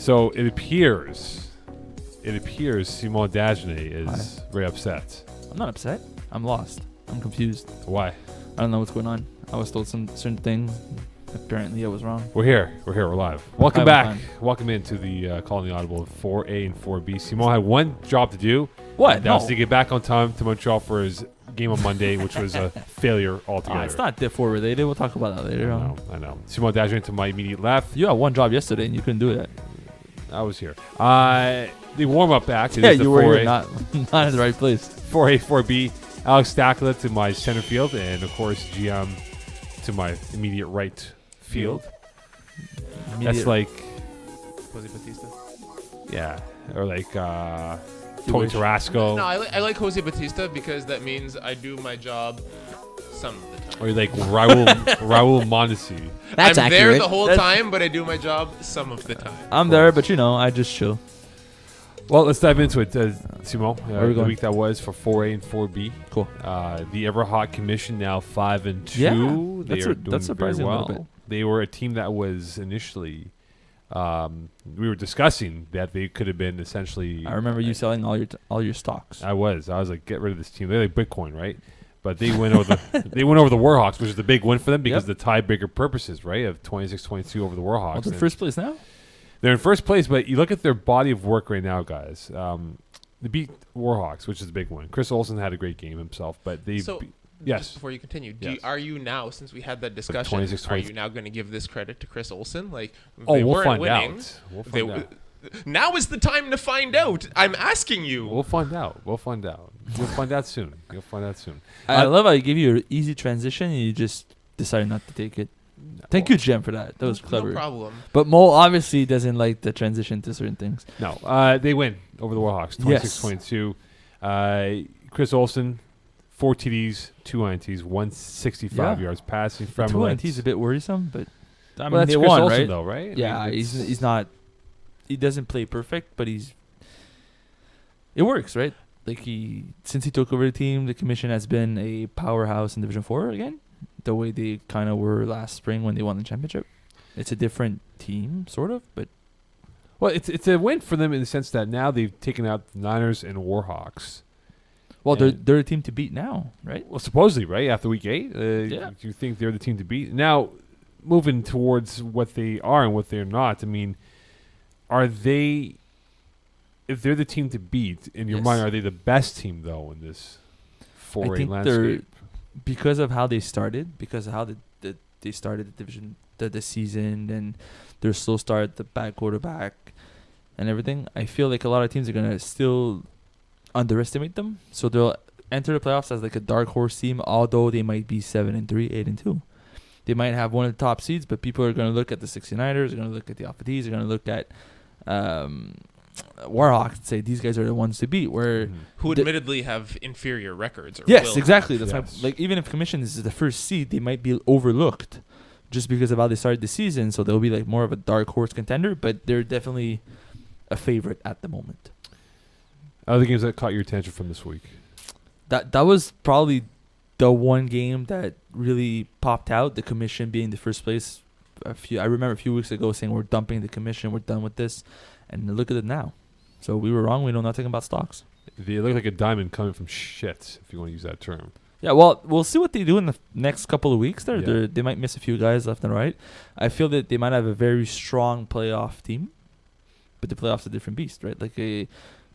So it appears Simon Dagenet is very upset. I'm not upset. I'm lost. I'm confused. Why? I don't know what's going on. I was told some certain thing. Apparently, I was wrong. We're here. We're live. Welcome Hi, back. I'm Welcome into the Calling the Audible 4A and 4B. Simon had one job to do. What? That was to get back on time to Montreal for his game on Monday, which was a failure altogether. It's not Div 4 related. We'll talk about that later on. I know. Simon Dagenet to my immediate left. You had one job yesterday and you couldn't do it. I was here. The warm-up act. Yeah, is the you were 4A, here, not in the right place. 4A, 4B. Alex Stakula to my center field, and of course GM to my immediate right field. That's like Jose Batista. Yeah, or like You Tony wish. Tarasco. No, I like Jose Batista because that means I do my job some of the time. Or like Raul Mondesi. That's I'm accurate. there the whole time, but I do my job some of the time. I'm there, but I just chill. Well, let's dive into it, Simon. Where are we The going? week that was for 4A and 4B. Cool. The Everhot Commission now 5-2. Yeah, They are doing that's surprising very a little well. bit. They were a team that was initially. We were discussing that they could have been essentially. I remember you selling all your stocks. I was like, get rid of this team. They're like Bitcoin, right? But they went over the Warhawks, which is the big win for them because the tiebreaker purposes, right, of 26-22 over the Warhawks. Well, they're And first place now? they're in first place, but you look at their body of work right now, guys. They beat Warhawks, which is a big one. Chris Olsen had a great game himself, but they. So, Yes. just before you continue, Yes. are you now, since we had that discussion, 26, are you now going to give this credit to Chris Olsen? Like, Oh, they we'll weren't find winning. out. We'll They find out. Now is the time to find out. I'm asking you. We'll find out. You'll find out soon. I love how you give you an easy transition and you just decided not to take it. Thank you, Jem, for that. That was clever. No problem. But Mo obviously doesn't like the transition to certain things. No, they win over the Warhawks, 26-22. Chris Olsen, 4 TDs, 2 INTs, 165 yards passing. The From 2 INTs a bit worrisome, but I mean, well, that's they Chris won, Olsen, right? though, right? I Yeah, mean, he's not. He doesn't play perfect, but it works, right? Like since he took over the team, the commission has been a powerhouse in Division 4 again. The way they kind of were last spring when they won the championship. It's a different team, sort of, but Well, it's a win for them in the sense that now they've taken out the Niners and Warhawks. well, And- they're a team to beat now, right? Well, supposedly, right after week 8, you think they're the team to beat. Now, moving towards what they are and what they're not. I mean, are they? If they're the team to beat in your Yes. mind, are they the best team though in this 4A I think landscape? because of how they started, because of how they started the division, the season, and their slow start, the bad quarterback, and everything. I feel like a lot of teams are gonna still underestimate them, so they'll enter the playoffs as like a dark horse team. Although they might be 7-3, 8-2, they might have one of the top seeds, but people are gonna look at the 69ers, they're gonna look at the Alpha D's, they're gonna look at Warhawks and say these guys are the ones to beat. Where Mhm. Who The- admittedly have inferior records. Or yes, will. exactly. That's Yes. my, like even if Commission is the first seed, they might be overlooked just because of how they started the season. So they'll be like more of a dark horse contender, but they're definitely a favorite at the moment. Other games that caught your attention from this week? That was probably the one game that really popped out. The Commission being the first place. I remember a few weeks ago saying we're dumping the Commission, we're done with this, and look at it now. So we were wrong. We know nothing about stocks. They look like a diamond coming from shit, if you want to use that term. Yeah, well, we'll see what they do in the next couple of weeks. Yeah. They might miss a few guys left and right. I feel that they might have a very strong playoff team, but the playoffs are a different beast, right? Like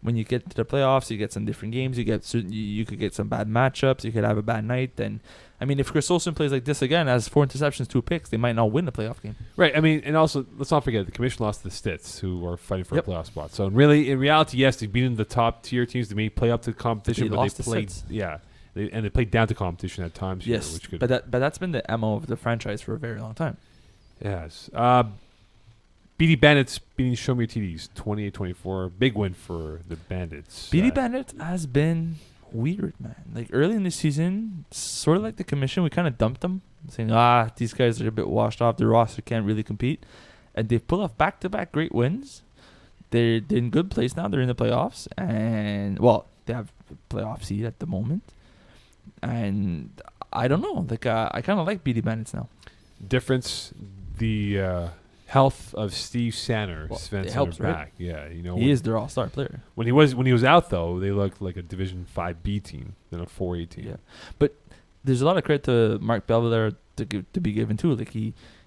when you get to the playoffs, you get some different games. You could get some bad matchups. You could have a bad night. And I mean, if Chris Olsen plays like this again, has 4 interceptions, 2 picks, they might not win the playoff game. Right. I mean, and also let's not forget the commission lost to the Stits, who are fighting for Yep. a playoff spot. So in reality, yes, they've beaten the top tier teams. They may play up to the competition, but lost they to played. Stits. Yeah, they played down to competition at times. Here, Yes, which could. but that's been the MO of the franchise for a very long time. Yes. BD Bandits beating Show Me Your TDs 28-24. Big win for the Bandits. BD Bandits has been weird, man. Like early in the season, sort of like the commission, we kind of dumped them, saying, these guys are a bit washed off. Their roster can't really compete. And they've pulled off back-to-back great wins. They're in good place now. They're in the playoffs. And, well, they have a playoff seed at the moment. And I don't know. Like I kind of like BD Bandits now. difference. The health of Steve Sanner, Well, Sven it Sanner helps, right? back. Yeah, you know He is their all-star player. when he was out though, they looked like a Division 5B team than a 4A team. Yeah, but there's a lot of credit to Mark Belvedere to be given too. Like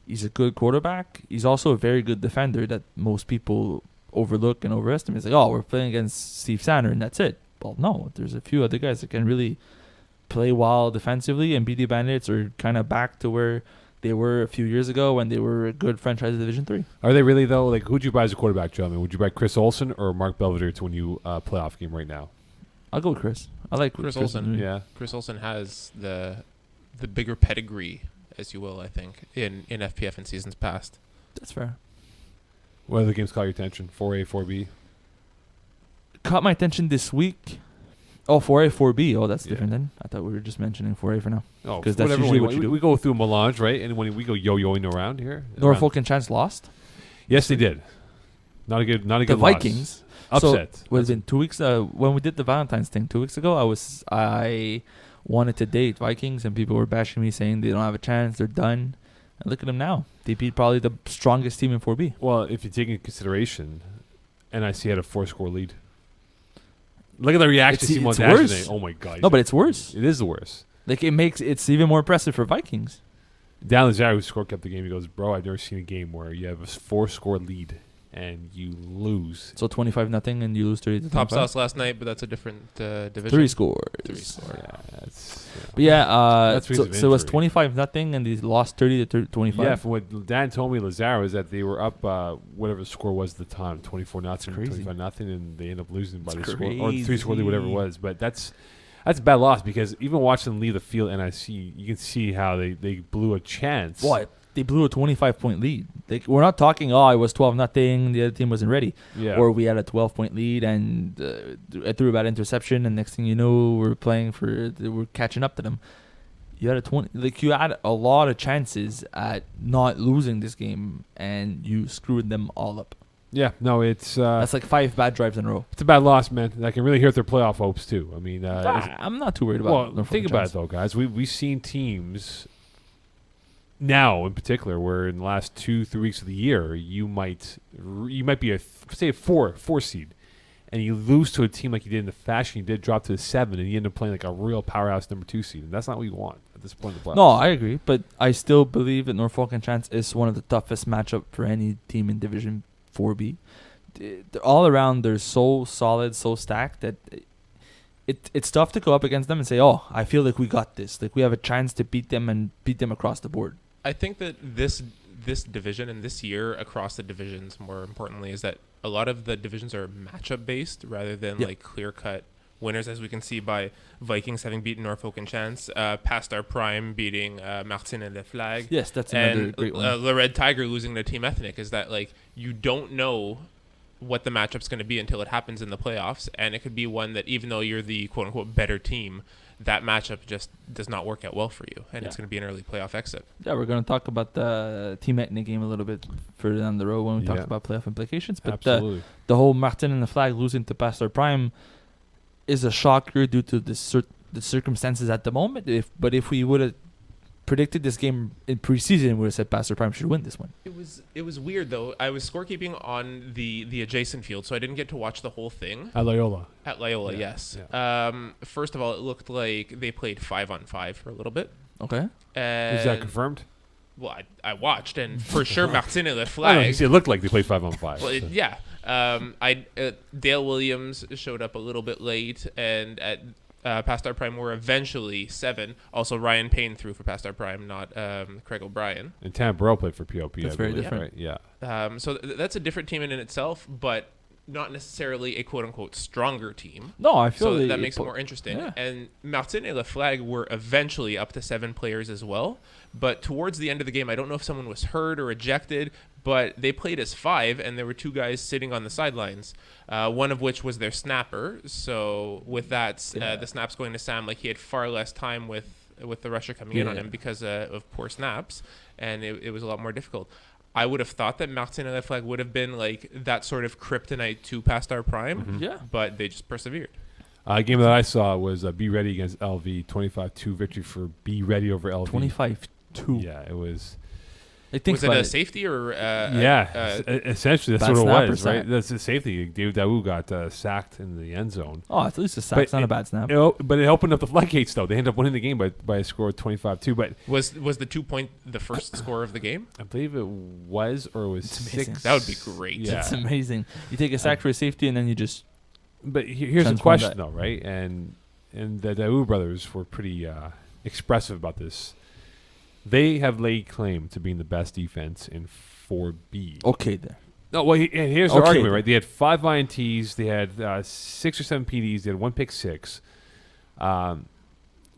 he's a good quarterback. He's also a very good defender that most people overlook and overestimate. It's like, oh, we're playing against Steve Sanner and that's it. Well, no, there's a few other guys that can really play well defensively, and BD Bandits are kind of back to where they were a few years ago when they were a good franchise in Division 3. Are they really though? Like, who'd you buy as a quarterback, Joe? I mean, would you buy Chris Olsen or Mark Belvedere to win you a playoff game right now? I'll go with Chris. I like Chris Olsen. Yeah. Chris Olsen has the bigger pedigree, as you will, I think, in FPF in seasons past. That's fair. What other games caught your attention? 4A, 4B? Caught my attention this week. Oh, 4A, 4B. Oh, that's Yeah. different then. I thought we were just mentioning 4A for now. Oh, 'Cause that's whatever. usually we, what you do. we go through melange, right? And when we go yo-yoing around here. Norfolk and Chance lost. Yes, they did. Not a good The good Vikings. loss. Upset. So, was in 2 weeks when we did the Valentine's thing 2 weeks ago. I wanted to date Vikings, and people were bashing me, saying they don't have a chance, they're done. And look at them now. They beat probably the strongest team in 4B. Well, if you take into consideration, NIC had a 4-score lead. Look at the reaction to It's Simon worse. Dagenet. Oh my god. No, but it's worse. It is the worst. Like it's even more impressive for Vikings. Dan Lazare, who score kept the game, he goes, "Bro, I've never seen a game where you have a 4-score lead and you lose." So 25-0 and you lose 30 to Top 25. sauce last night, but that's a different division. 3 scores. 3 scores. Yeah, that's. But yeah, That's so, reason of so it was injury. 25-0 and they lost 30 to 25. Yeah, from what Dan told me, Lazaro is that they were up whatever the score was at the time, 24-0, crazy. 25-0, and they end up losing by the It's score or the 3-score lead, whatever it crazy. was. But that's a bad loss because even watching them leave the field, NIC, you can see how they blew a chance. What? They blew a 25-point lead. We're not talking, oh, it was 12-0, the other team wasn't ready. Yeah. Or we had a 12-point lead and I threw a bad interception, and next thing you know, we're catching up to them. You had you had a lot of chances at not losing this game, and you screwed them all up. Yeah, no, it's That's like 5 bad drives in a row. it's a bad loss, man. That can really hurt their playoff hopes too. I mean, I'm not too worried about. well, Norfolk think and about Chance. it though, guys. We've seen teams now in particular where in the last 2-3 weeks of the year you might be say a four seed, and you lose to a team like you did in the fashion you did, drop to a 7, and you end up playing like a real powerhouse number 2 seed, and that's not what you want at this point in the playoffs. No, I agree, but I still believe that Norfolk and Chance is one of the toughest matchup for any team in Division 4B. All around, they're so solid, so stacked that it's tough to go up against them and say, "Oh, I feel like we got this. Like we have a chance to beat them and beat them across the board." I think that this division and this year across the divisions, more importantly, is that a lot of the divisions are matchup based rather than like clear cut winners, as we can see by Vikings having beaten Norfolk and Chance, past our prime beating Martin and Le Flag. Yes, that's another And great one. Le Red Tiger losing to Team Ethnic. Is that like you don't know what the matchup's going to be until it happens in the playoffs, and it could be one that even though you're the quote unquote better team, that matchup just does not work out well for you, and it's going to be an early playoff exit. Yeah, we're going to talk about the Team Ethnic game a little bit further down the road when we talk Yeah. about playoff implications. But Absolutely. the whole Martin and the Flag losing to Pastor Prime is a shocker due to the circumstances at the moment. If we would have predicted this game in preseason, we would have said Pastor Prime should win this one. It was weird though. I was scorekeeping on the adjacent field, so I didn't get to watch the whole thing. At Loyola. At Loyola, Yeah, yes. yeah. First of all, it looked like they played 5-on-5 for a little bit. Okay. And Is that confirmed? Well, I watched, and for sure, Martin and Le I don't know, Flag. it looked like they played 5-on-5. Well, yeah. Dale Williams showed up a little bit late, and at Past Our Prime were eventually 7. Also, Ryan Payne threw for Past Our Prime, not Craig O'Brien. And Tam Burrell played for POP. That's I very believe, different. Right? Yeah. So that's a different team in itself, but not necessarily a quote-unquote stronger team. No, I feel So that makes it more interesting. yeah. And Martin and Le Flag were eventually up to 7 players as well. But towards the end of the game, I don't know if someone was hurt or ejected, but they played as 5, and there were 2 guys sitting on the sidelines, one of which was their snapper. So with that, the snap's going to Sam. Like he had far less time with the rusher coming in on him because of poor snaps, and it was a lot more difficult. I would have thought that Martin and Le Flag would have been like that sort of kryptonite to Past Our Prime, Yeah. but they just persevered. A game that I saw was Be Ready against LV, 25-2 victory for Be Ready over LV. 25-2. Yeah, it was. Like, think Was it about a it. safety or essentially that's bad what it snap or was, right? sack? That's the safety. David Daoud got sacked in the end zone. Oh, at least a sack. It's not a bad snap. But it opened up the floodgates, though. They ended up winning the game by a score of 25-2. But was the 2 point the first score of the game? I believe it was, or it was It's amazing. 6. That would be great. Yeah. It's amazing. You take a sack for a safety, and then you just But here's the Transform question, that. though, right? And the Daoud brothers were pretty expressive about this. They have laid claim to being the best defense in 4B. okay there. No, well, and here's the Okay. argument, right? They had 5 INTs, they had 6 or 7 PDs, they had 1 pick 6.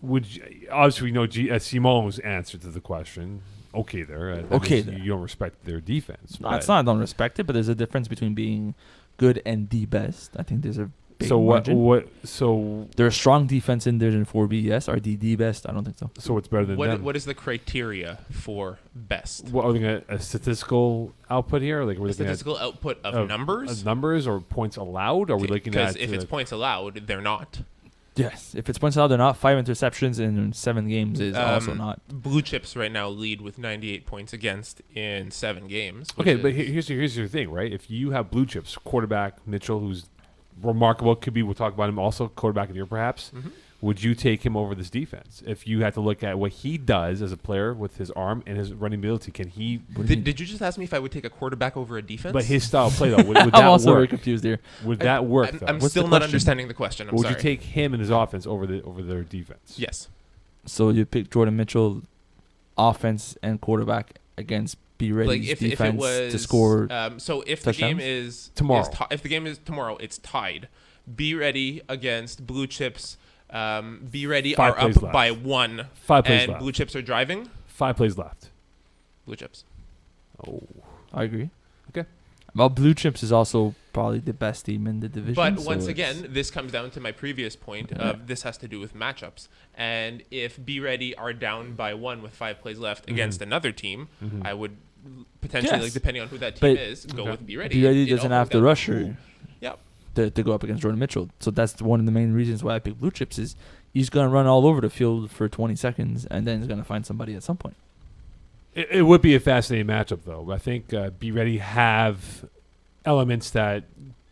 Obviously we know Simone's answer to the question. Okay, there. That Okay means there. You don't respect their defense. No, but- it's not. I don't respect it, but there's a difference between being good and the best. I think there's a big So margin. So They're a strong defense in Division 4B. Yes, are the best? I don't think so. so what's better than them? What is the criteria for best? What, are we looking at a statistical output here? Like we're The looking statistical output of at numbers? numbers or points allowed? Are we looking Because at if it's points allowed, they're not. Yes, if it's points allowed, they're not. 5 interceptions in 7 games is also not. Blue Chips right now lead with 98 points against in 7 games. which okay, but is- here's your thing, right? If you have blue chips, quarterback Mitchell, who's remarkable, could be. We'll talk about him also, quarterback of the year perhaps. Mhm. Would you take him over this defense if you had to look at what he does as a player with his arm and his running ability? Can he? What do you mean? Did you just ask me if I would take a quarterback over a defense? But his style of play though, would I'm that also very work? confused here. Would that work? I'm, though? I'm What's still the not question? understanding the question. I'm Would sorry. you take him and his offense over their defense? Yes. So you pick Jordan Mitchell, offense and quarterback against B Ready's Like if it defense was to score. so if touchdowns? the game is Tomorrow. if the game is tomorrow, it's tied. Be ready against Blue Chips. Be ready 5 are plays up left. by 1, 5 plays and left. Blue Chips are driving. 5 plays left. Blue Chips. Oh, I agree. Okay. Well, Blue Chips is also probably the best team in the division. But so once it's- again, this comes down to my previous point of this has to do with matchups. And if Be Ready are down by 1 with 5 plays left against another team, Mhm. I would potentially, Yes. like depending on who that team But- is, go Okay. with Be Ready. B Ready It all doesn't comes have the down- rusher Yep. to go up against Jordan Mitchell. So that's one of the main reasons why I pick Blue Chips is he's going to run all over the field for 20 seconds and then he's going to find somebody at some point. It would be a fascinating matchup, though. I think Be Ready have elements that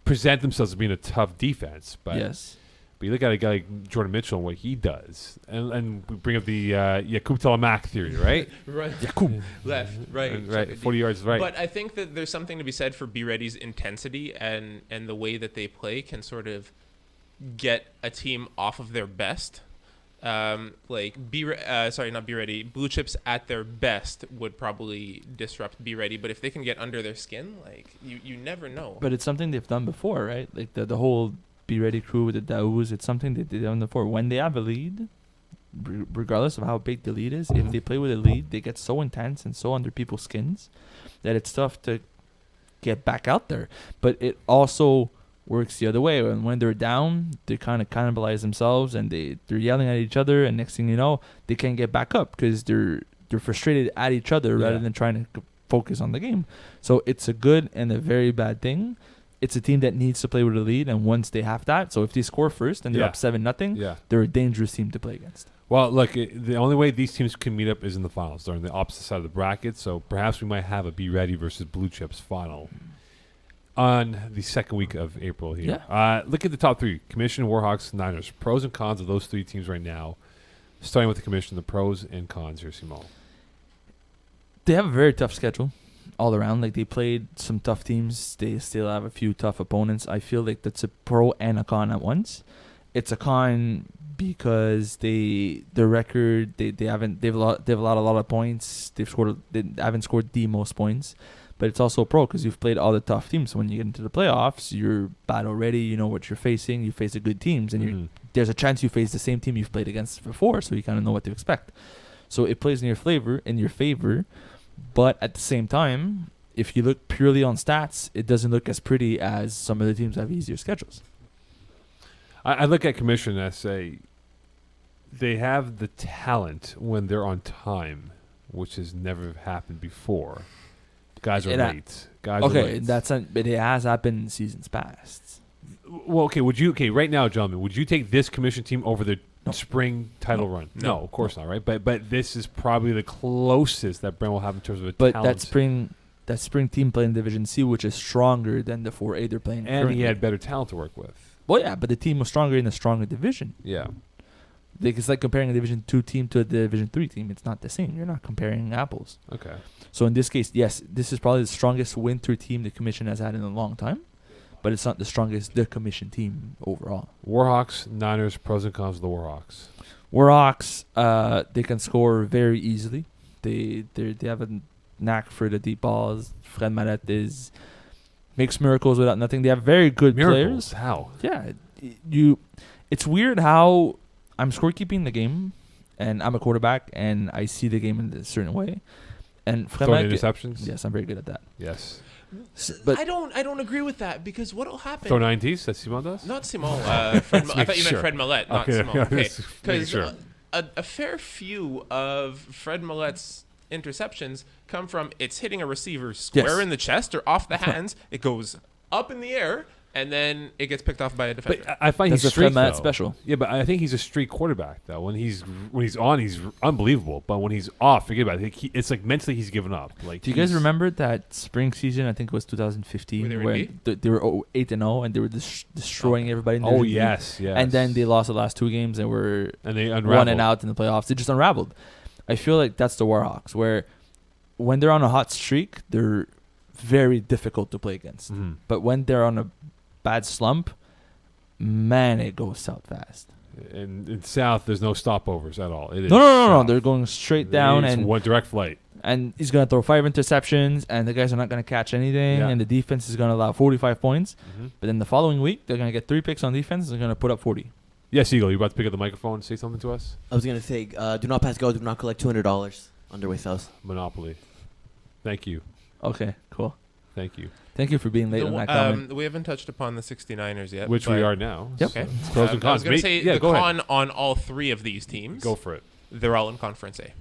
present themselves as being a tough defense. But, Yes. but you look at a guy like Jordan Mitchell and what he does, and we bring up the Yakub Telemac theory, right? Right. Yakub. Left, right. Right, 40 yards is right. But I think that there's something to be said for Be Ready's intensity and the way that they play can sort of get a team off of their best. Like not Be Ready. Blue Chips at their best would probably disrupt Be Ready, but if they can get under their skin, like you never know. But it's something they've done before, right? Like the whole Be Ready crew with the Daouz, it's something that they've done before. When they have a lead, regardless of how big the lead is, if they play with a lead, they get so intense and so under people's skins that it's tough to get back out there. But it also works the other way. And when they're down, they kind of cannibalize themselves and they're yelling at each other. And next thing you know, they can't get back up because they're frustrated at each other rather Yeah. than trying to focus on the game. So it's a good and a very bad thing. It's a team that needs to play with a lead, and once they have that, so if they score first and they're Yeah. up 7-0, yeah. they're a dangerous team to play against. Well, look, the only way these teams can meet up is in the finals. They're on the opposite side of the bracket, so perhaps we might have a Be Ready versus Blue Chips final on the second week of April here. Look at the top 3. Commission, Warhawks, Niners. Pros and cons of those 3 teams right now. Starting with the Commission, the pros and cons here, Simone. They have a very tough schedule all around. Like, they played some tough teams. They still have a few tough opponents. I feel like that's a pro and a con at once. It's a con because their record they have a lot of points. They haven't scored the most points, but it's also a pro because you've played all the tough teams. So when you get into the playoffs, you're bad already. You know what you're facing. You face the good teams, and there's a chance you face the same team you've played against before, so you kind of know what to expect. So it plays in your favor, but at the same time, if you look purely on stats, it doesn't look as pretty as some of the teams have easier schedules. I look at Commission and I say they have the talent when they're on time, which has never happened before. Guys are late. Guys are late. But it has happened in seasons past. Well, okay. Right now, gentlemen, would you take this Commission team over the spring title No. run. No. No, of course not, right? But this is probably the closest that Brent will have in terms of a But talent. that spring team playing Division C, which is stronger than the 4A they're playing. And currently. he had better talent to work with. Well, yeah, but the team was stronger in a stronger division. Yeah. It's like comparing a Division 2 team to a Division 3 team. It's not the same. You're not comparing apples. Okay. So in this case, yes, this is probably the strongest winter team the commission has had in a long time, but it's not the strongest the commission team overall. Warhawks, Niners, pros and cons of the Warhawks. Warhawks, they can score very easily. They have a knack for the deep balls. Fred Maret makes miracles without nothing. They have very good Miracles. players. How? Yeah, it's weird how I'm scorekeeping the game, and I'm a quarterback, and I see the game in a certain way. And Fred Throwing Maret, interceptions? yes, I'm very good at that. Yes. But I don't agree with that because what'll happen? Throw 90s? That Simon does? Not Simon. I thought you meant sure. Fred Millette, not Okay, Simon. yeah, Okay, just making because sure. a fair few of Fred Millette's interceptions come from it's hitting a receiver square Yes. in the chest or off the hands. It goes up in the air and then it gets picked off by a defender. But I find That's he's the Fred streak Maret though. special. Yeah, but I think he's a streak quarterback though. When he's on, he's unbelievable. But when he's off, forget about it. It's like mentally he's given up. Like, Do you guys remember that spring season? I think it was 2015, Were they where in they were 8-0 and they were destroying everybody. In Oh Division B. yes, yes. And then they lost the last 2 games and were and they 1 unraveled. and out in the playoffs. They just unraveled. I feel like that's the Warhawks, where when they're on a hot streak, they're very difficult to play against. Mhm. But when they're on a bad slump, man, it goes south fast. And in South, there's no stopovers at all. It is No. South. They're going straight down, It's and one direct flight. he's going to throw 5 interceptions, and the guys are not going to catch anything, Yeah. and the defense is going to allow 45 points. Mm-hmm. But then the following week, they're going to get 3 picks on defense, and they're going to put up 40. Yes, Eagle, you about to pick up the microphone and say something to us? I was gonna say, do not pass go, do not collect $200 underway sales. Monopoly. Thank you. Okay, cool. Thank you. Thank you for being late on that comment. We haven't touched upon the 69ers yet. Which but- we are now. Yep. Okay. So, pros and I cons. was going to say yeah, the go ahead. con on all 3 of these teams. Go for it. They're all in Conference A.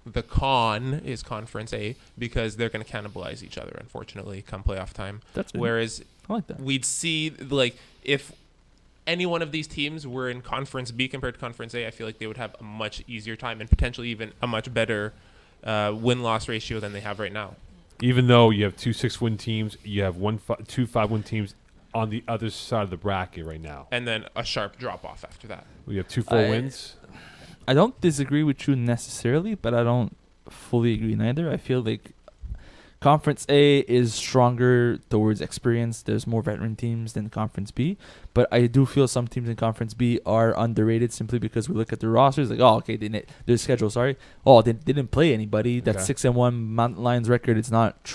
The con is Conference A because they're going to cannibalize each other, unfortunately, come playoff time. That's good. Whereas I like that. we'd see, like, if any one of these teams were in Conference B compared to Conference A, I feel like they would have a much easier time and potentially even a much better win-loss ratio than they have right now. Even though you have 2 6-win teams, you have 2 5-win teams on the other side of the bracket right now. And then a sharp drop-off after that. We have 2 4 wins. I don't disagree with you necessarily, but I don't fully agree neither. I feel like Conference A is stronger towards experience. There's more veteran teams than Conference B. But I do feel some teams in Conference B are underrated simply because we look at their rosters like, oh, okay, their schedule, sorry. Oh, they didn't play anybody. That Okay. 6-1 Mountain Lions record, it's not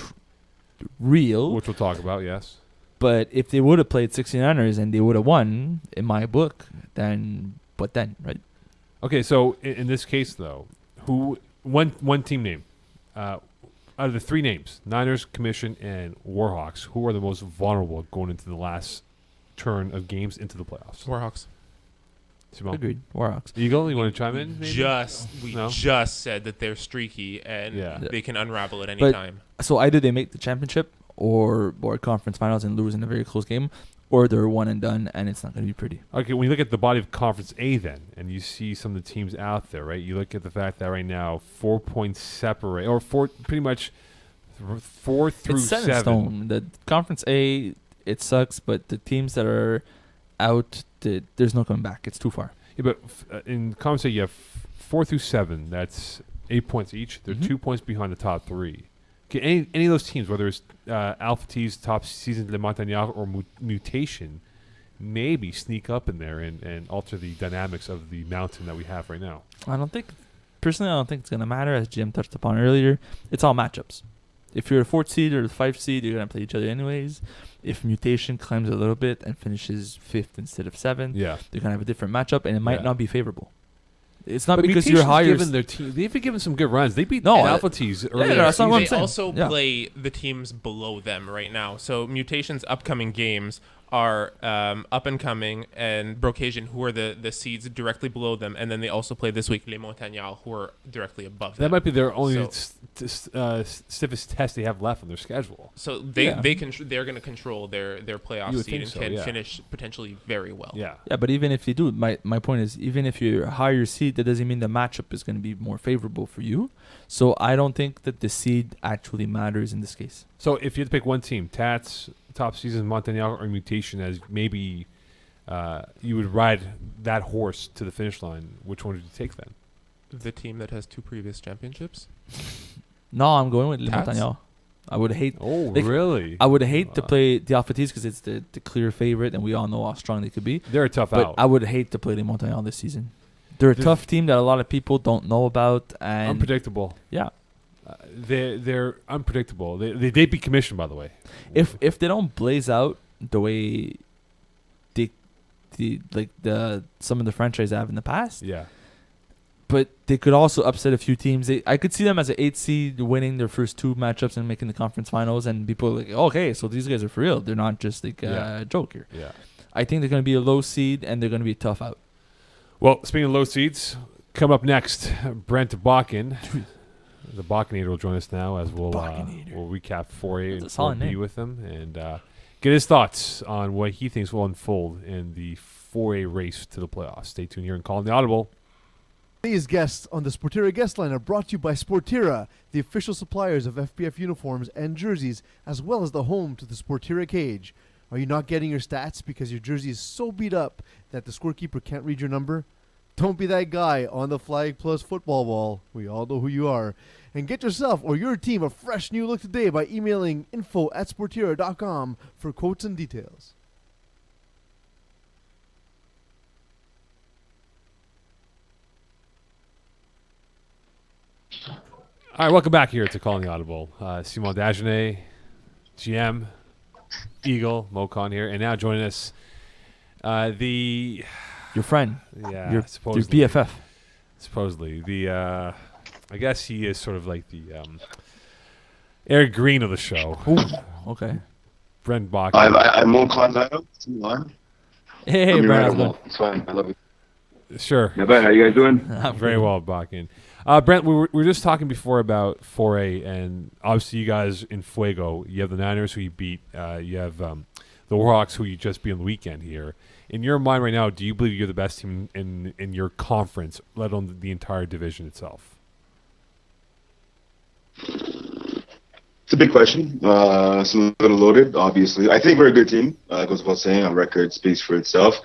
real. Which we'll talk about, yes. But if they would have played 69ers and they would have won, in my book, then, right? Okay, so in this case, though, one team name. Out of the 3 names, Niners, Commission, and Warhawks, who are the most vulnerable going into the last turn of games into the playoffs? Warhawks. Simone? Agreed. Warhawks. Eagle, you want to chime in? Maybe? We No? just said that they're streaky and Yeah. they can unravel at any But- time. So either they make the championship or conference finals and lose in a very close game, or they're one and done, and it's not going to be pretty. Okay, when you look at the body of Conference A, then, and you see some of the teams out there, right? You look at the fact that right now 4 points separate, or pretty much 4 through It's set 7. in stone. The Conference A, it sucks, but the teams that are out, there's no coming back. It's too far. Yeah, but in Conference A, you have 4 through 7. That's 8 points each. They're Mhm. 2 points behind the top 3. Okay, any of those teams, whether it's Alpha T's top season de Montagnard or Mutation, maybe sneak up in there and alter the dynamics of the mountain that we have right now. Personally, I don't think it's going to matter. As Jim touched upon earlier, it's all matchups. If you're a 4th seed or the 5th seed, you're going to play each other anyways. If Mutation climbs a little bit and finishes 5th instead of 7th, Yeah. they're going to have a different matchup, and it might Yeah. not be favorable. It's not But because Mutation's you're higher. given their team, they've been given some good runs. They beat No, Alpha T's earlier. no, that's not what I'm They saying. also Yeah. play the teams below them right now. So Mutation's upcoming games are up and coming, and Brocasian, who are the seeds directly below them, and then they also play this week Les Montagnards, who are directly above them. That might be their only stiffest test they have left on their schedule. So they're going to control their playoff seed and can finish potentially very well. Yeah. Yeah, but even if you do, my point is, even if you're a higher seed, that doesn't mean the matchup is going to be more favorable for you. So I don't think that the seed actually matters in this case. So if you had to pick one team, Tats, top season, Montagnard, or Mutation, as maybe you would ride that horse to the finish line, which one would you take then? The team that has 2 previous championships? No, I'm going with Les Tats? Montagnards. I would hate. Oh, Like, really? I would hate to play the Alphatis because it's the clear favorite, and we all know how strong they could be. They're a tough But out. I would hate to play Les Montagnards this season. They're a tough team that a lot of people don't know about, and Unpredictable. yeah. They're unpredictable. They be commissioned, by the way. If they don't blaze out the way some of the franchises have in the past, Yeah. but they could also upset a few teams. I could see them as an 8 seed winning their first 2 matchups and making the conference finals, and people are like, okay, so these guys are for real. They're not just like a joke here. Yeah. I think they're going to be a low seed, and they're going to be a tough out. Well, speaking of low seeds, coming up next, Brent Bakken. The Bakkenator will join us now as we'll recap 4A and 4B with him and get his thoughts on what he thinks will unfold in the 4A race to the playoffs. Stay tuned here and call on the Audible. Today's guests on the Sportira guest line are brought to you by Sportira, the official suppliers of FPF uniforms and jerseys, as well as the home to the Sportira cage. Are you not getting your stats because your jersey is so beat up that the scorekeeper can't read your number? Don't be that guy on the Flag Plus football wall. We all know who you are. And get yourself or your team a fresh new look today by emailing info@sportira.com for quotes and details. All right, welcome back here to Calling the Audible. Simon Dagenet, GM, Eagle, Mocon here, and now joining us, Your friend. Yeah, your supposedly. BFF. Supposedly. I guess he is sort of like the Eric Green of the show. Ooh, okay. Brent Bakken. I'm more Clonzo. Hey, Brent, how's it going? It's fine. I love it. Sure. Not bad. How you guys doing? Very well, Bakken. Brent, we were just talking before about 4A, and obviously you guys in Fuego, you have the Niners who you beat, you have the Warhawks who you just beat on the weekend here. In your mind right now, do you believe you're the best team in your conference, let alone the entire division itself? It's a big question. It's a little loaded, obviously. I think we're a good team. It goes without saying. Our record speaks for itself.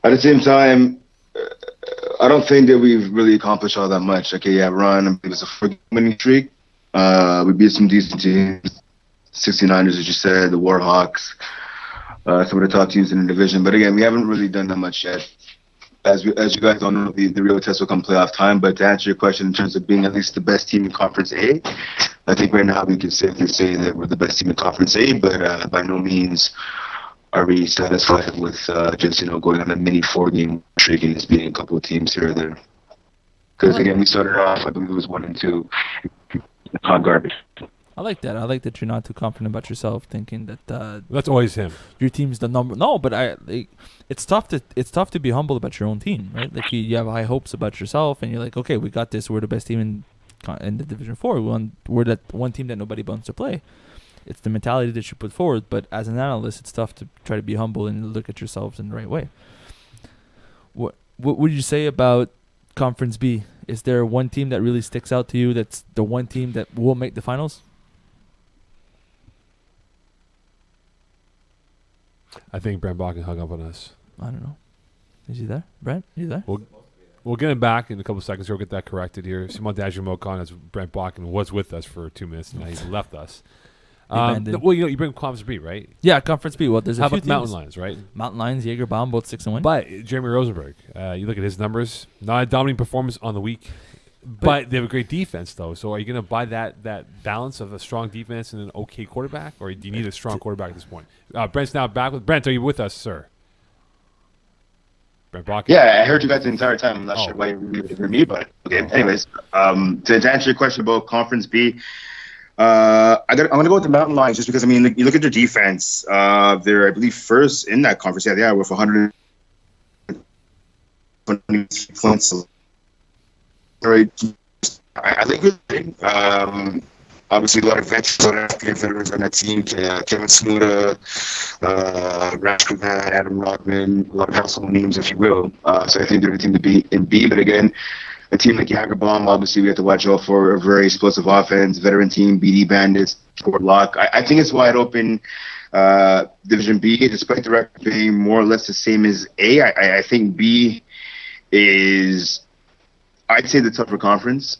At the same time, I don't think that we've really accomplished all that much. Okay, yeah, run. It was a 4-winning streak. We beat some decent teams. 69ers, as you said, the Warhawks, some of the top teams in the division. But again, we haven't really done that much yet. As you guys don't know, the real test will come playoff time. But to answer your question in terms of being at least the best team in Conference A, I think right now we can safely say that we're the best team in Conference A. But by no means are we satisfied with just going on a mini 4-game streak and just beating a couple of teams here or there. Because again, we started off, I believe it was 1-2, hot garbage. I like that. I like that you're not too confident about yourself, thinking that That's always him. your team's the number. No, but it's tough to be humble about your own team, right? Like you have high hopes about yourself, and you're like, okay, we got this. We're the best team in the Division 4. We're that one team that nobody wants to play. It's the mentality that you put forward. But as an analyst, it's tough to try to be humble and look at yourselves in the right way. What would you say about Conference B? Is there one team that really sticks out to you? That's the one team that will make the finals? I think Brent Bakken hung up on us. I don't know. Is he there? Brent, are you there? We'll get him back in a couple seconds. We'll get that corrected here. Simon Dagenet, as Brent Bakken was with us for 2 minutes, and now he's left us. Well, you bring Conference B, right? Yeah, Conference B. Well, there's a How few about teams. Mountain Lions, right? Mountain Lions, Jaeger-Bomb, both 6-1. But Jeremy Rosenberg, you look at his numbers, not a dominating performance on the week, but they have a great defense, though. So are you going to buy that balance of a strong defense and an okay quarterback, or do you need a strong quarterback at this point? Brent's now back with Brent. Are you with us, sir? Brent Bakken? Yeah, I heard you guys the entire time. I'm not sure why you hear me, but okay. Anyways, to answer your question about Conference B, I'm gonna go with the Mountain Lions just because I mean, you look at their defense. They're I believe first in that conference. Yeah, with 120 points. Right. I think we're big. Obviously, a lot of veterans on that team. Kevin Smuda, Rashkovan, Adam Rodman, a lot of household names, if you will. So I think they're the team to beat in B. But again, a team like Jagerbomb, obviously, we have to watch out for a very explosive offense. Veteran team, BD Bandits, Sport Lock. I think it's wide open. Division B, despite the record being more or less the same as A, I think B is, I'd say, the tougher conference.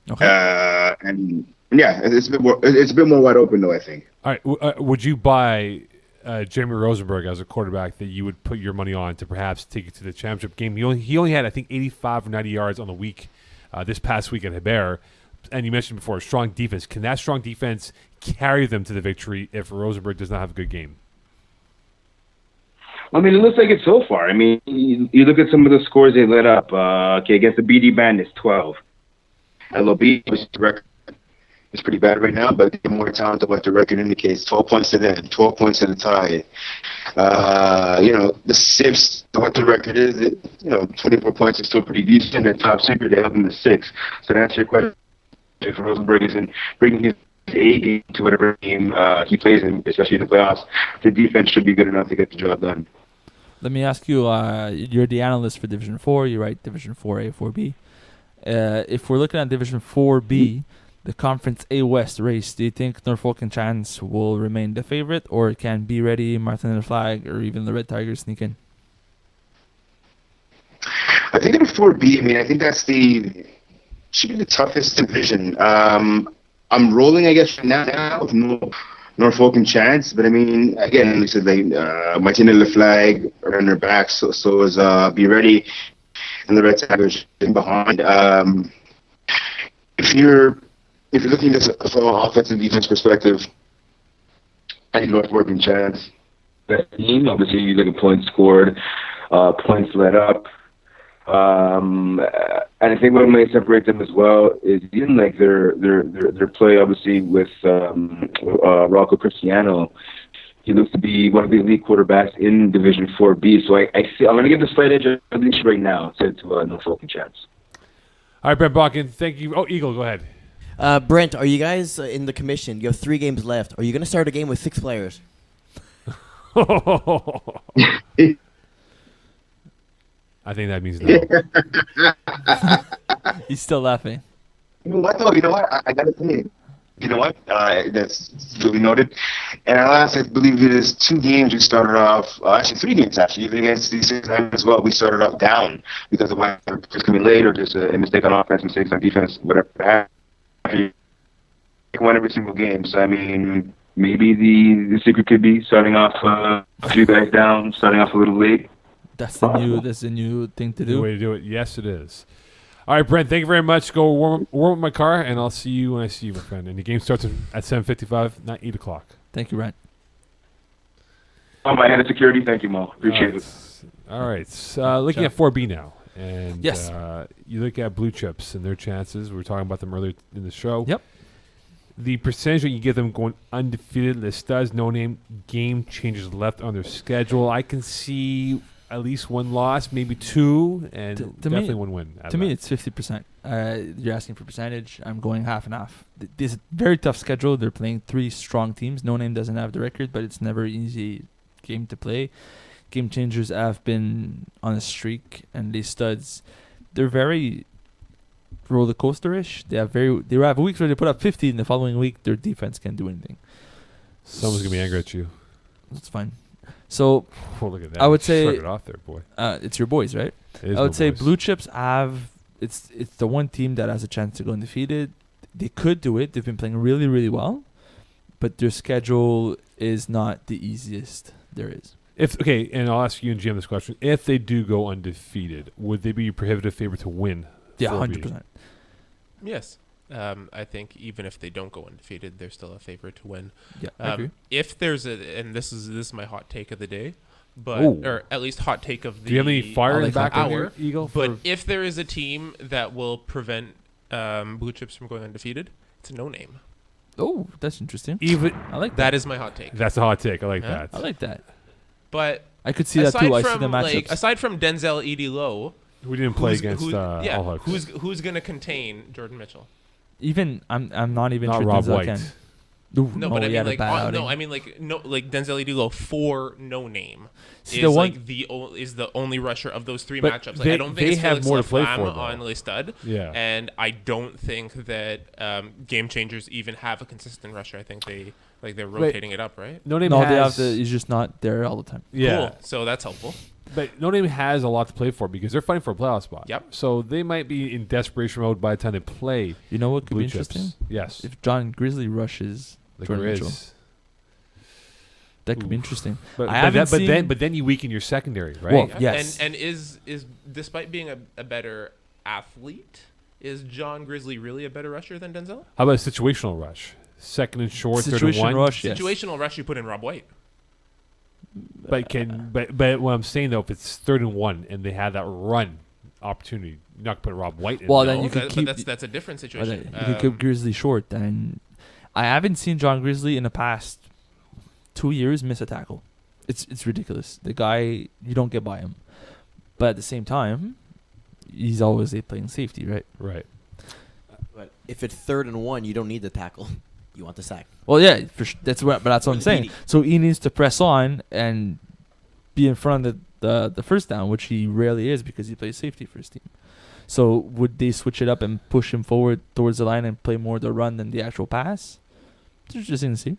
Okay. And yeah, it's a bit more wide open though, I think. All right. Would you buy Jeremy Rosenberg as a quarterback that you would put your money on to perhaps take it to the championship game? He only had, I think, 85 or 90 yards on the week this past week at Hebert. And you mentioned before, strong defense. Can that strong defense carry them to the victory if Rosenberg does not have a good game? I mean, it looks like it so far. I mean, you look at some of the scores they let up. Against the BD Bandits, 12. LOB, the record is pretty bad right now, but they're more talented what the record indicates. 12 points to them, 12 points to the tie. The Sips, what the record is, 24 points is still pretty decent. And top secret, they have them to 6. So to answer your question, if Rosenberg isn't bringing his A game to whatever game he plays in, especially in the playoffs, the defense should be good enough to get the job done. Let me ask you, you're the analyst for Division 4. You write Division 4A, 4B. If we're looking at Division 4B, the Conference A West race, do you think Norfolk and Chance will remain the favorite, or can Be Ready, Martin and the Flag, or even the Red Tigers sneak in? I think in 4B, I think should be the toughest division. I'm rolling, I guess, now with Norfolk and Chance, but I mean, again, like I said, Martin and the Flag are on their backs, so is Be Ready. And the Red Tigers behind. If you're looking at this from an offensive defense perspective, I think Norfolk and Chance best team. Obviously, you look at points scored, points let up, and I think what may separate them as well is even like their play. Obviously, with Rocco Cristiano. He looks to be one of the elite quarterbacks in Division 4B. So I'm going to give the slight edge at least right now to Norfolk and Chance. All right, Brent Bakken, thank you. Oh, Eagle, go ahead. Brent, are you guys in the commission? You have 3 games left. Are you going to start a game with 6 players? I think that means no. He's still laughing. You know what, though? You know what? I got to say, you know what? That's duly noted. And I believe it is 2 games we started off, actually 3 games actually, even against these 6 as well. We started off down because of just coming late or just a mistake on offense, mistakes on defense, whatever. You won every single game. So, I mean, maybe the secret could be starting off a few guys down, starting off a little late. That's the new thing to do. The way to do it. Yes, it is. All right, Brent, thank you very much. Go warm up my car, and I'll see you when I see you, my friend. And the game starts at 7:55, not 8 o'clock. Thank you, Brent. On my head of security, thank you, Mo. Appreciate it. All right, looking at 4B now. And yes. You look at Blue Chips and their chances. We were talking about them earlier in the show. Yep. The percentage that you give them going undefeated, this does no name game changes left on their schedule. I can see at least 1 loss, maybe 2, and definitely 1 win. To me, it's 50%. You're asking for percentage. I'm going half and half. This is a very tough schedule. They're playing 3 strong teams. No Name doesn't have the record, but it's never an easy game to play. Game Changers have been on a streak, and these studs, they're very roller coaster-ish. They have weeks where they put up 50, and the following week their defense can't do anything. Someone's gonna be angry at you. That's fine. So look at that. I would say Shrug it off there, boy. It's your boys, right? I would say Blue Chips it's the one team that has a chance to go undefeated. They could do it. They've been playing really, really well, but their schedule is not the easiest there is. And I'll ask you and Jim this question: if they do go undefeated, would they be a prohibitive favorite to win? Yeah, 100%. Yes. I think even if they don't go undefeated, they're still a favorite to win. Yeah, I agree. If there's and this is my hot take of the day, or at least hot take of the. Do you have any fire in the back hour, of your Eagle? But if there is a team that will prevent Blue Chips from going undefeated, it's a No Name. Oh, that's interesting. Even I like that. That is my hot take. that's a hot take. I like Yeah. that. I like that. But I could see that too. I see from the matchups. aside from Denzel Edie Lowe, We didn't play against yeah, All Hawks. who's going to contain Jordan Mitchell? Even I'm not even Not sure Rob Denzel White. can. Ooh, No, but I he mean had a like bad outing. no, I mean like Denzel Edie Lowe for no name. See, Is the one- like is the only rusher of those three But matchups. Like, they- I don't think they it's have Felix more to play Laflamme for, though. on Le Stud. Yeah. And I don't think that Game Changers even have a consistent rusher. I think they're rotating it up, right? No Name No, has, they have to. He's just not there all the time. yeah. Cool. So that's helpful. But No Name has a lot to play for because they're fighting for a playoff spot. Yep. So they might be in desperation mode by the time they play You know what could Blue be Chips. interesting? Yes. If John Grizzly rushes The Jordan Mitchell. Grizz. That could be Oof. interesting. But, I but, haven't that, but then seen- but then you weaken your secondary, right? Well, Yeah. yes. And is despite being a better athlete, is John Grizzly really a better rusher than Denzel? How about a situational rush? Second and short, third and Situation one. rush, yes. Situational rush, you put in Rob White. But what I'm saying though, if it's third and one and they have that run opportunity, you're not gonna put Rob White in. Well, there. then you could but keep- that's a different But, situation. you could keep Grizzly short. And I haven't seen John Grizzly in the past 2 years miss a tackle. It's ridiculous. The guy, you don't get by him. But at the same time, he's always playing safety, right? Right. But if it's 3rd and 1, you don't need the tackle. You want the sack. Well, yeah, that's what I'm With saying. Edie. So he needs to press on and be in front of the first down, which he rarely is because he plays safety for his team. So would they switch it up and push him forward towards the line and play more the run than the actual pass? It's interesting to see.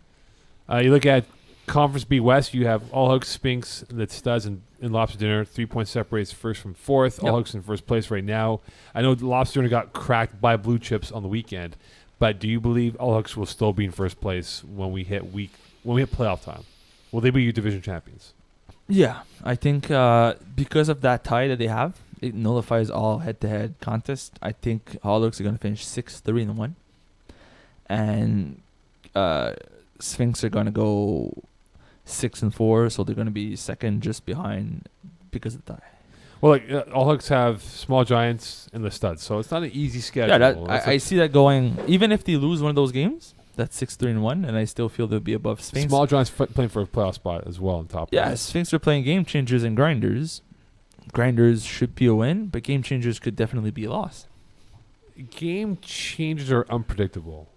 You look at Conference B West. You have All Hooks, Spinks, that Studs, and Lobster Dinner. 3 points separates first from fourth. Yep. All Hooks in first place right now. I know Lobster Dinner got cracked by Blue Chips on the weekend, but do you believe All Hooks will still be in first place when we hit playoff time? Will they be your division champions? Yeah, I think because of that tie that they have, it nullifies all head-to-head contests. I think All Hooks are going to finish 6-3-1, and Sphinx are going to go 6-4, so they're going to be second just behind because of the tie. Well, All Hooks have Small Giants and the Studs, so it's not an easy schedule. Yeah, That's I see that going. Even if they lose one of those games, that's 6-3-1, and I still feel they'll be above Sphinx. Small Giants playing for a playoff spot as well on top of Yeah, that. Sphinx are playing Game Changers and Grinders. Grinders should be a win, but Game Changers could definitely be a loss. Game Changers are unpredictable.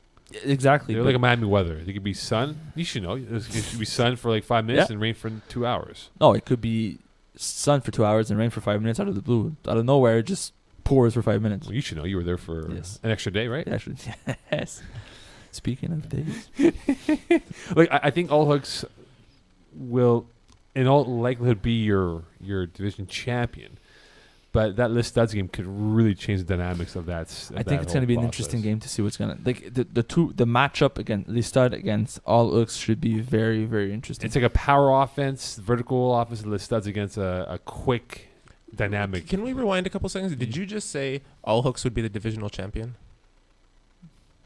Exactly. They're but- like a Miami weather. They could be sun. You should know. It should be sun for like 5 minutes Yeah. and rain for 2 hours. No, it could be sun for 2 hours and rain for 5 minutes out of the blue. Out of nowhere, it just pours for 5 minutes. Well, you should know. You were there for Yes. an extra day, right? Actually, yes. Speaking of days. Like I think All Hooks will, in all likelihood, be your division champion. But that List Studs game could really change the dynamics of that. I think it's going to be an interesting game to see what's going to... Like, the matchup against Listad against All Hooks should be very, very interesting. It's like a power offense, vertical offense, List Studs against a quick, dynamic. Can we rewind a couple seconds? Did you just say All Hooks would be the divisional champion?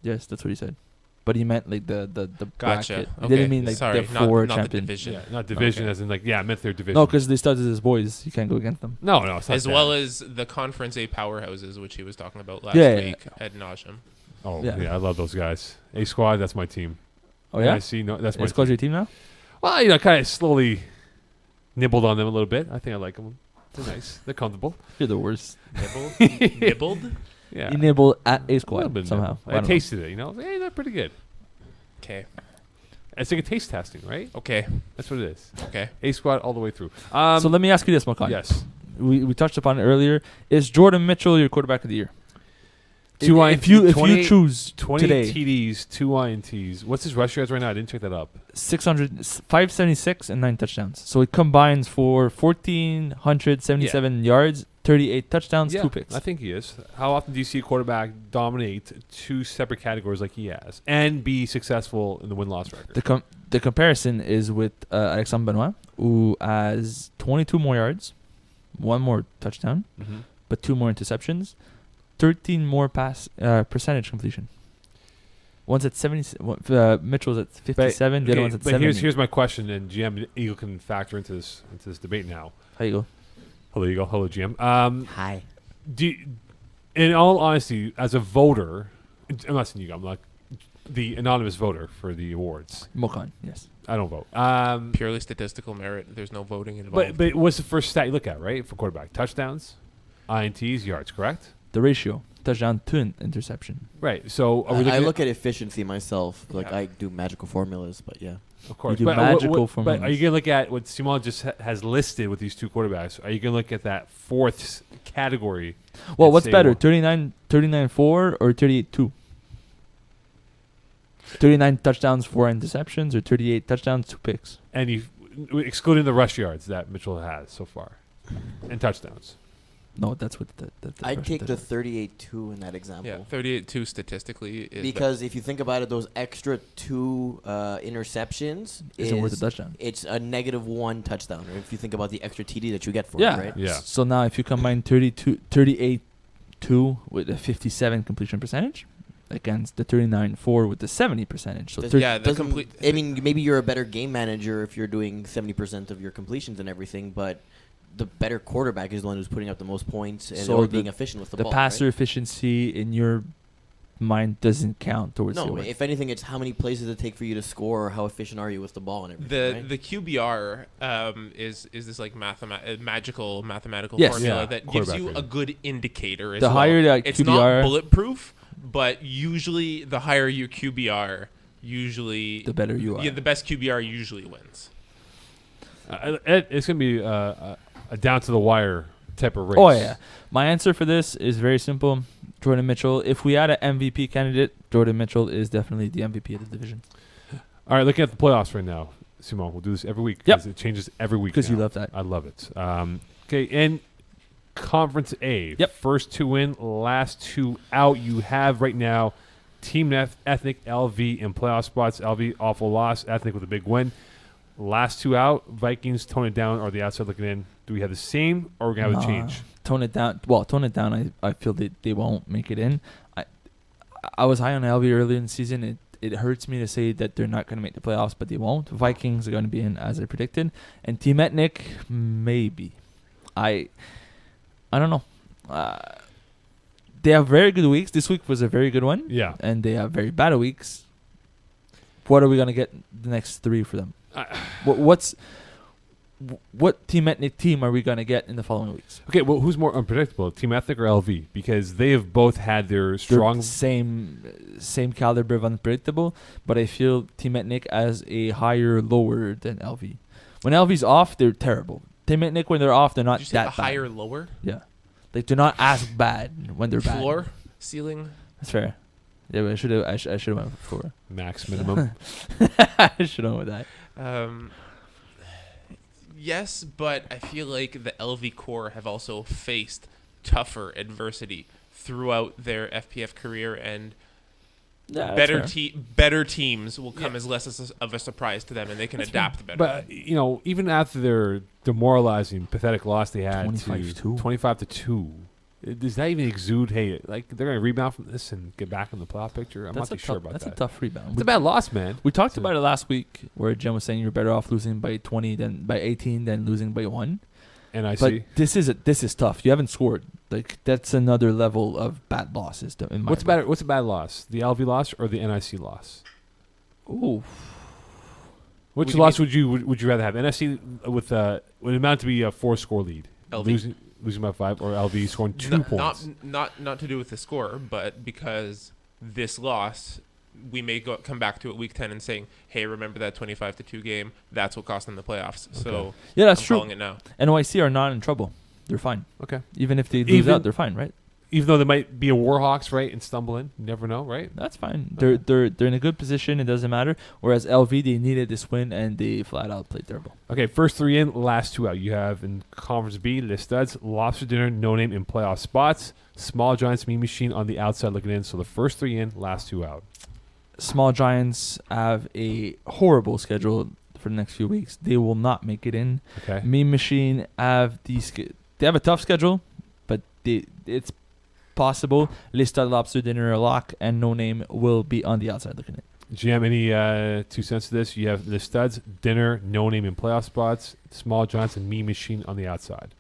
Yes, that's what he said. But he meant like the Gotcha. bracket. He Okay. didn't mean like Sorry, the not 4 the champion. division. Yeah, not division Okay. as in like, yeah, I meant their division. No, because Listad is his boys. You can't go against them. No, it's not As that. well as the Conference A powerhouses, which he was talking about last Yeah, yeah, week ad nauseum. Oh, Yeah. yeah, I love those guys. A Squad, that's my team. Oh, yeah? I see. No, that's my It's called team. your team now? Well, I kind of slowly nibbled on them a little bit. I think I like them. They're nice. They're comfortable. You're the worst. Nibbled? Yeah. You nibble at A A little Squad bit somehow. nibbled. I don't know. tasted it, Hey, they're pretty good. Okay. It's like a taste testing, right? Okay. That's what it is. Okay. A Squad all the way through. So let me ask you this, Makai. Yes. We touched upon it earlier. Is Jordan Mitchell your quarterback of the year? Two if you 20 choose 20 today, TDs, 2 INTs. What's his rush yards right now? I didn't check that up. 576 and 9 touchdowns. So it combines for 1,477 yards, 38 touchdowns, 2 picks. I think he is. How often do you see a quarterback dominate 2 separate categories like he has and be successful in the win-loss record? The comparison is with Alexandre Benoit, who has 22 more yards, 1 more touchdown, Mm-hmm. but 2 more interceptions, 13 more pass percentage completion. One's at 70. Mitchell's at 57. The other one's at 70. Here's my question, and GM Eagle can factor into this debate now. How you go? Hello, Eagle. Hello, GM. Hi. In all honesty, as a voter, I'm not saying you. I'm like the anonymous voter for the awards. Mokan, yes. I don't vote. Purely statistical merit. There's no voting involved. But what's the first stat you look at, right, for quarterback? Touchdowns, INTs, yards, correct? The ratio. Touchdown to an interception. Right. So are we looking I at, look at efficiency myself. Like Yeah. I do magical formulas, but yeah. of course. do But, magical but are formulas. you going to look at what Simon just has listed with these two quarterbacks? Are you going to look at that fourth category? Well, and what's say, better, well, 39-4 or 38-2? 39 touchdowns, 4 interceptions, or 38 touchdowns, 2 picks? And you excluding the rush yards that Mitchell has so far and touchdowns. No, that's what the I'd first take the touchdown. 38-2 in that example. Yeah, 38-2 statistically is Because if you think about it, those extra 2 interceptions Isn't worth a touchdown. it's a -1 touchdown. Or if you think about the extra TD that you get for Yeah. it, right? Yeah. So now if you combine 38-2 with a 57 completion percentage against the 39-4 with the 70 percentage. So Does- Yeah, the doesn't- complete- I mean, maybe you're a better game manager if you're doing 70% of your completions and everything, but the better quarterback is the one who's putting up the most points and So or the- being efficient with the the ball. passer efficiency in your mind doesn't count towards the No, award. if anything, it's how many plays does it take for you to score, or how efficient are you with the ball and everything. the QBR is this like magical mathematical Yes. formula Yeah, that gives quarterback you rating. a good indicator. As The well. higher that it's QBR, not bulletproof, but usually the higher your QBR, usually the better you are. yeah, the best QBR usually wins. It's going to be a down to the wire type of race. Oh, yeah. My answer for this is very simple. Jordan Mitchell. If we had an MVP candidate, Jordan Mitchell is definitely the MVP of the division. All right, looking at the playoffs right now, Simon. We'll do this every week Yep. because it changes every week. Because you now. love that. I love it. Okay, in Conference A, Yep. first 2 in, last 2 out. You have right now Team Ethnic LV in playoff spots. LV awful loss. Ethnic with a big win. Last 2 out. Vikings tone it down. Or the outside looking in. Do we have the same or are we gonna have a change? Tone it down. Well, tone it down. I feel that they won't make it in. I was high on LV earlier in the season. It hurts me to say that they're not going to make the playoffs, but they won't. Vikings are going to be in as I predicted, and Team Ethnic maybe. I don't know. They have very good weeks. This week was a very good one. Yeah. And they have very bad weeks. What are we going to get the next 3 for them? What Team Ethnic team are we going to get in the following weeks? Okay, well, who's more unpredictable, Team Ethnic or LV? Because they have both had their They're strong. same caliber of unpredictable, but I feel Team Ethnic as a higher lower than LV. When LV's off, they're terrible. Team Ethnic when they're off, they're not Did you say that the bad. higher lower Yeah, like they're not as bad when they're floor bad. ceiling? That's fair. Yeah, but I should have went with floor. Max minimum. I should have went with that. Yes, but I feel like the LV core have also faced tougher adversity throughout their FPF career, and Yeah, that's fair. better teams will come as less of a surprise to them, and they can adapt better. But even after their demoralizing, pathetic loss they had 25-2. 25-2, does that even exude? Hey, like they're going to rebound from this and get back in the playoff picture? I'm That's not too sure about that's that. a tough rebound. It's a bad loss, man. We talked So- about it last week, where Jen was saying you're better off losing by 20 than by 18 than losing by 1. And I But see. this is tough. You haven't scored. Like that's another level of bad losses. In my What's book. better? What's a bad loss? The LV loss or the NIC loss? Ooh, Which What do you loss would you rather have? NIC with would amount to be a 4-score lead, LV. losing by 5, or LV scoring 2 points. Not to do with the score, but because this loss, we may come back to it week 10 and saying, hey, remember that 25-2 game? That's what cost them the playoffs. So yeah, that's I'm true. calling it now. NYC are not in trouble. They're fine. Okay. Even if they lose out, they're fine, right? Even though they might be a Warhawks, right, and stumble in, you never know, right? That's fine. Okay. They're in a good position. It doesn't matter. Whereas LV, they needed this win and they flat out played terrible. Okay, first 3 in, last 2 out. You have in Conference B, Les Studs, Lobster Dinner, No Name in playoff spots, Small Giants, Mean Machine on the outside looking in. So the first 3 in, last 2 out. Small Giants have a horrible schedule for the next few weeks. They will not make it in. Okay. Mean Machine have they have a tough schedule, but it's possible. Listed Lobster Dinner a lock, and No Name will be on the outside looking in. GM, any 2 cents to this? You have Les Studs, Dinner, No Name in playoff spots, Small Giants, and Mean Machine on the outside.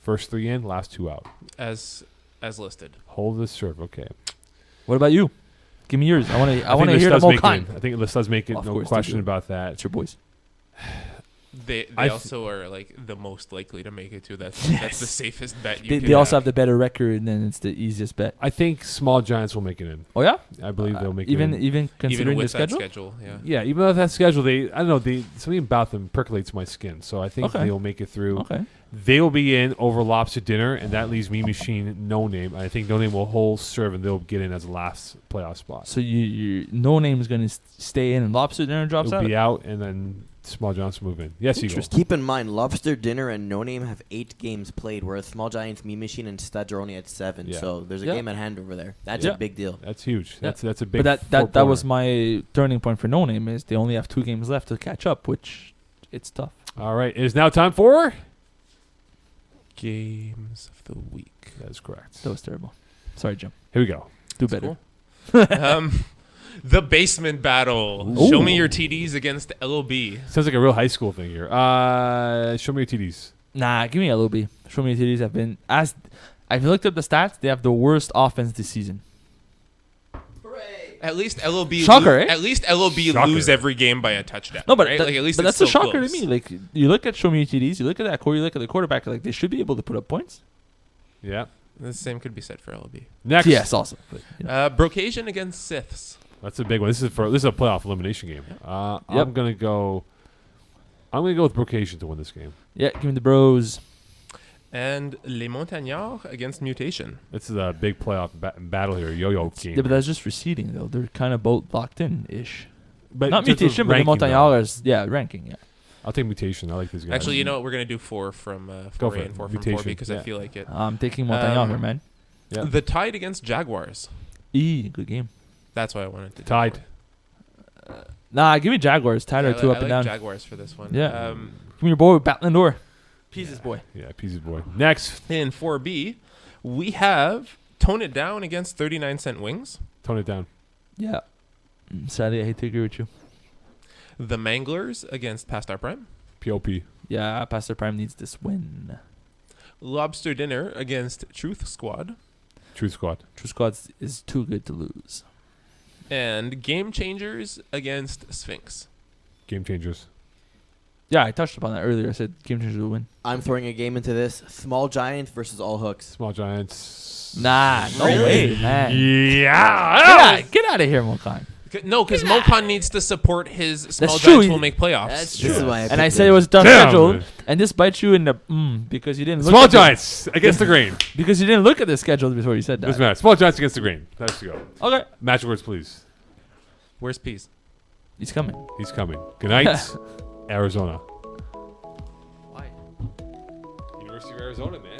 First 3 in, last 2 out. As listed. Hold the serve. Okay. What about you? Give me yours. I want to. I think want to this hear the does make it Mokan. in. I think this does make it. Of No course they question do. about that. It's your boys. They I th- also are like the most likely to make it too. That's Yes. the safest bet you They, can they also have the better record, and then it's the easiest bet. I think small giants will make it in. Oh yeah. I believe they'll make even it in. even considering even the with that schedule. schedule. Yeah. Yeah, even though that schedule, I don't know, something about them percolates my skin. So I think Okay. they'll make it through. Okay. They will be in over lobster dinner, and that leaves me machine no name. I think no name will hold serve, and they'll get in as the last playoff spot. So you no name is going to stay in, and lobster dinner drops It'll out. be out, and then small giants move in. Yes, Eagle. Interesting. Keep in mind, Lobster Dinner and No Name have 8 games played, whereas Small Giants, Me Machine, and Studs are only at 7. Yeah. So there's a Yeah. game at hand over there. That's Yeah. a big deal. That's huge. Yeah. That's a big. But that was four-pointer. my turning point for no name is they only have 2 games left to catch up, which it's tough. All right. It is now time for. Games of the week. That is correct. That was terrible. Sorry, Jim. Here we go. Do That's better. The basement battle. Ooh. Show me your TDs against LOB. Sounds like a real high school thing here. Show me your TDs. Nah, give me LOB. Show me your TDs. I've looked up the stats. They have the worst offense this season. At least LOB. Shocker, eh? At least LOB Shocker. lose every game by a touchdown. No, but right? that- like, at least but it's that's a still shocker close. to me. Like you look at show me your TDs, you look at that core, you look at the quarterback. Like they should be able to put up points. Yeah. The same could be said for LOB. Next. Yes, also. But, you know. Brocasian against Siths. That's a big one. This is a playoff elimination game. Yep. I'm gonna go with Brocasian to win this game. Yeah, give me the Bros. And Les Montagnards against Mutation. This is a big playoff battle here. Yo-yo game. Yeah, but that's just for seeding though. They're kind of both locked in ish. But Not just with mutation, but the ranking, though. Montagnards. Yeah, ranking. Yeah. I'll take mutation. I like these guys. Actually, you know what? We're going to do 4 from Go 4A for it. and 4 from Mutation. 4B because Yeah. I feel like it. I'm taking Montagnard here, man. Yeah. The Tide against Jaguars. Good game. That's what I wanted to do. Tied. Nah, give me Jaguars. Tied Yeah, are 2 I up and like down. Jaguars for this one. Yeah. Give me your boy battling door. Peace's boy. Yeah, Peace's boy. Next, In 4B, we have Tone It Down against 39-cent Wings. tone it down. Yeah. Sadly, I hate to agree with you. The Manglers against Past Our Prime. POP. Yeah, Pastor Prime needs this win. Lobster Dinner against Truth Squad. Truth Squad. True Squads is too good to lose. And Game Changers against Sphinx. Game changers. Yeah, I touched upon that earlier. I said Game Changers will win. I'm throwing a game into this. Small Giants versus All Hooks. Small Giants. Nah, no Really? way, man. Yeah. Get out of here, Mokan. No, because Mocon needs to support his Small true. Giants will make playoffs. That's This true. is why I And I picked said it. it was done Damn. schedule, and this bites you in the because you didn't look Small at the- Giants against the grain. because you didn't look at the schedule before you said Doesn't that. matter. Small Giants against the grain. Let's go. Okay, Magic words, please. Where's Peeze? he's coming. He's coming. Good night, Arizona. Why? University of Arizona, man.